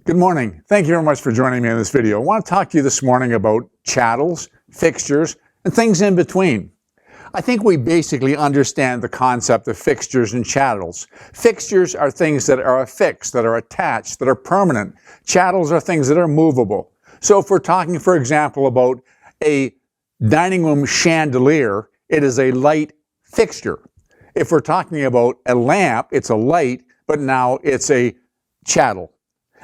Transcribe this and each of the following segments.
Good morning. Thank you very much for joining me in this video. I want to talk to you this morning about chattels, fixtures, and things in between. I think we basically understand the concept of fixtures and chattels. Fixtures are things that are affixed, that are attached, that are permanent. Chattels are things that are movable. So if we're talking, for example, about a dining room chandelier, it is a light fixture. If we're talking about a lamp, it's a light, but now it's a chattel.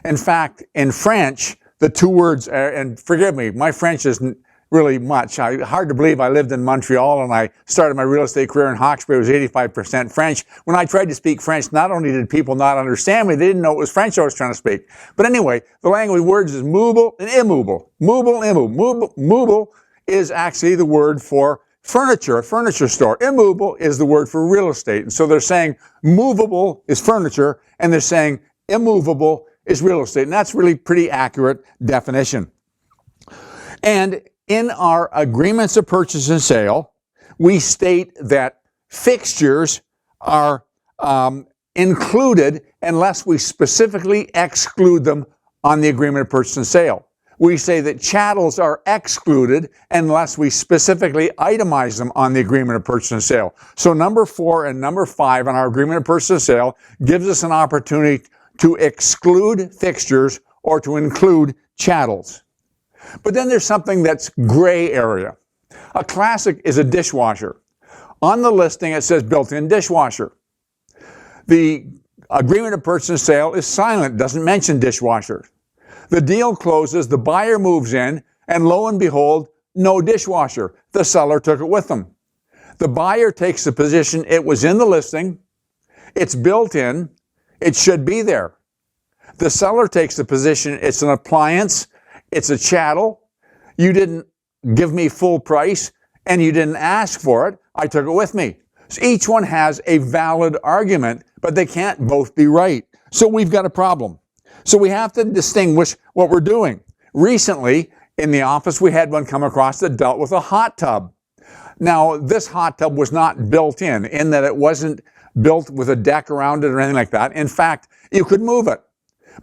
In fact, in French, the two words are, and forgive me, my French isn't really much. Hard to believe I lived in Montreal and I started my real estate career in Hawkesbury. It was 85% French. When I tried to speak French, not only did people not understand me, they didn't know it was French I was trying to speak. But anyway, the language words is movable and immovable. Movable and immovable. Movable is actually the word for furniture, a furniture store. Immovable is the word for real estate. And so they're saying movable is furniture and they're saying immovable is real estate. And that's really pretty accurate definition. And in our agreements of purchase and sale, we state that fixtures are included unless we specifically exclude them on the agreement of purchase and sale. We say that chattels are excluded unless we specifically itemize them on the agreement of purchase and sale. So number 4 and number 5 on our agreement of purchase and sale gives us an opportunity to exclude fixtures or to include chattels. But then there's something that's gray area. A classic is a dishwasher. On the listing, it says built-in dishwasher. The agreement of purchase and sale is silent, doesn't mention dishwasher. The deal closes, the buyer moves in, and lo and behold, no dishwasher. The seller took it with them. The buyer takes the position it was in the listing, it's built in, it should be there. The seller takes the position it's an appliance, it's a chattel, you didn't give me full price, and you didn't ask for it, I took it with me. So each one has a valid argument, but they can't both be right. So we've got a problem. So we have to distinguish what we're doing. Recently, in the office, we had one come across that dealt with a hot tub. Now, this hot tub was not built in that it wasn't built with a deck around it or anything like that. In fact, you could move it,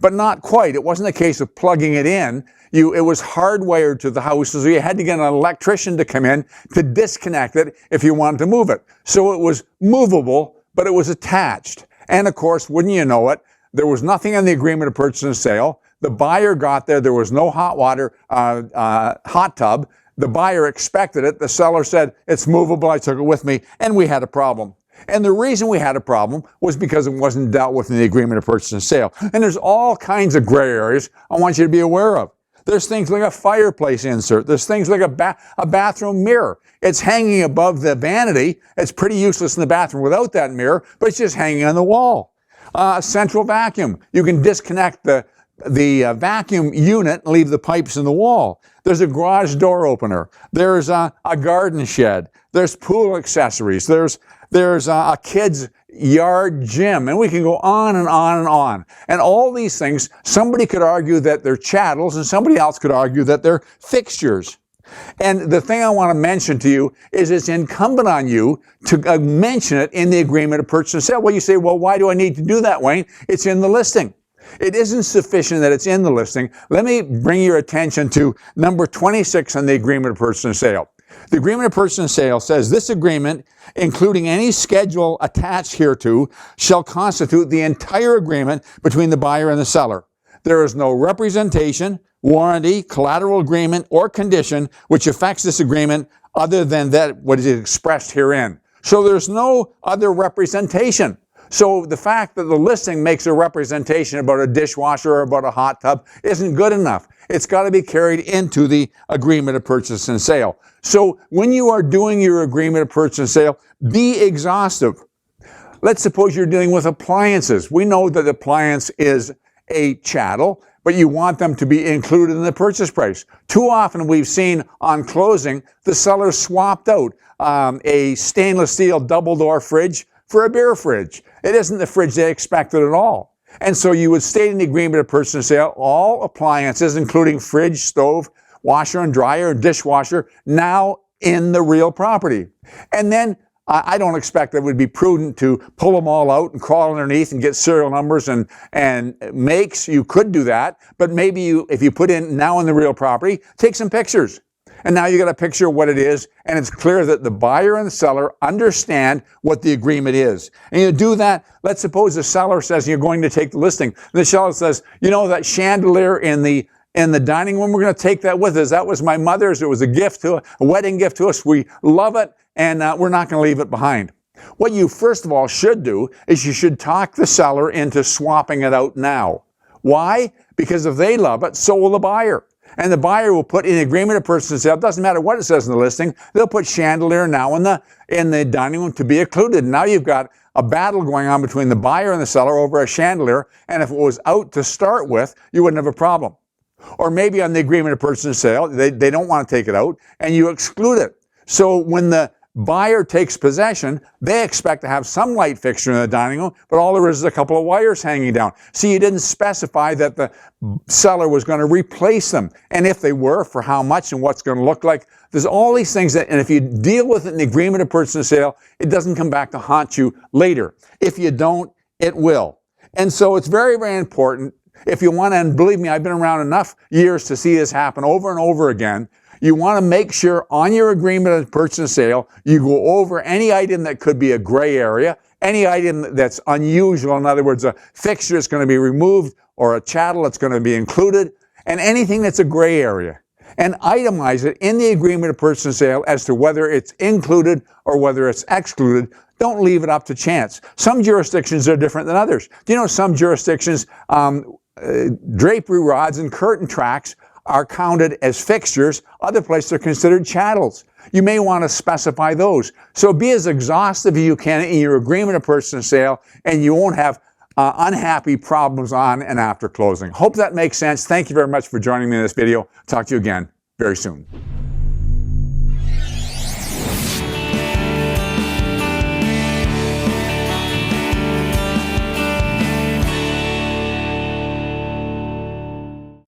but not quite. It wasn't a case of plugging it in. It was hardwired to the house, so you had to get an electrician to come in to disconnect it if you wanted to move it. So it was movable, but it was attached. And of course, wouldn't you know it, there was nothing in the agreement of purchase and sale. The buyer got there was no hot water, hot tub. The buyer expected it. The seller said, it's movable, I took it with me, and we had a problem. And the reason we had a problem was because it wasn't dealt with in the agreement of purchase and sale. And there's all kinds of gray areas I want you to be aware of. There's things like a fireplace insert. There's things like a bathroom mirror. It's hanging above the vanity. It's pretty useless in the bathroom without that mirror, but it's just hanging on the wall. Central vacuum. You can disconnect the vacuum unit and leave the pipes in the wall. There's a garage door opener. There's a garden shed. There's pool accessories. There's a kid's yard gym, and we can go on and on and on. And all these things, somebody could argue that they're chattels, and somebody else could argue that they're fixtures. And the thing I want to mention to you is it's incumbent on you to mention it in the agreement of purchase and sale. Well, you say, well, why do I need to do that, Wayne? It's in the listing. It isn't sufficient that it's in the listing. Let me bring your attention to number 26 on the agreement of purchase and sale. The agreement of purchase and sale says this agreement, including any schedule attached hereto, shall constitute the entire agreement between the buyer and the seller. There is no representation, warranty, collateral agreement, or condition which affects this agreement other than that what is expressed herein. So there's no other representation. So the fact that the listing makes a representation about a dishwasher or about a hot tub isn't good enough. It's got to be carried into the agreement of purchase and sale. So when you are doing your agreement of purchase and sale, be exhaustive. Let's suppose you're dealing with appliances. We know that appliance is a chattel, but you want them to be included in the purchase price. Too often we've seen on closing, the seller swapped out a stainless steel double door fridge for a beer fridge. It isn't the fridge they expected at all. And so you would state in the agreement of purchase and sale, all appliances, including fridge, stove, washer and dryer, and dishwasher, now in the real property. And then I don't expect it would be prudent to pull them all out and crawl underneath and get serial numbers and makes. You could do that, but maybe if you put in now in the real property, take some pictures. And now you got a picture of what it is, and it's clear that the buyer and the seller understand what the agreement is. And you do that. Let's suppose the seller says you're going to take the listing. And the seller says, you know, that chandelier in the dining room, we're going to take that with us. That was my mother's. It was a gift a wedding gift to us. We love it, and we're not going to leave it behind. What you first of all should do is you should talk the seller into swapping it out now. Why? Because if they love it, so will the buyer. And the buyer will put in the agreement of purchase and sale. It doesn't matter what it says in the listing. They'll put chandelier now in the dining room to be included. Now you've got a battle going on between the buyer and the seller over a chandelier. And if it was out to start with, you wouldn't have a problem. Or maybe on the agreement of purchase and sale, they don't want to take it out, and you exclude it. So when the buyer takes possession, they expect to have some light fixture in the dining room, but all there is a couple of wires hanging down. See, you didn't specify that the seller was going to replace them. And if they were, for how much and what's going to look like. There's all these things and if you deal with it in the agreement of purchase and sale, it doesn't come back to haunt you later. If you don't, it will. And so it's very, very important. If you want to, and believe me, I've been around enough years to see this happen over and over again. You want to make sure on your agreement of purchase and sale, you go over any item that could be a gray area, any item that's unusual. In other words, a fixture that's going to be removed or a chattel that's going to be included, and anything that's a gray area. And itemize it in the agreement of purchase and sale as to whether it's included or whether it's excluded. Don't leave it up to chance. Some jurisdictions are different than others. Do you know some jurisdictions, drapery rods and curtain tracks are counted as fixtures. Other places are considered chattels. You may want to specify those. So be as exhaustive as you can in your agreement of purchase and sale, and you won't have unhappy problems on and after closing. Hope that makes sense. Thank you very much for joining me in this video. Talk to you again very soon.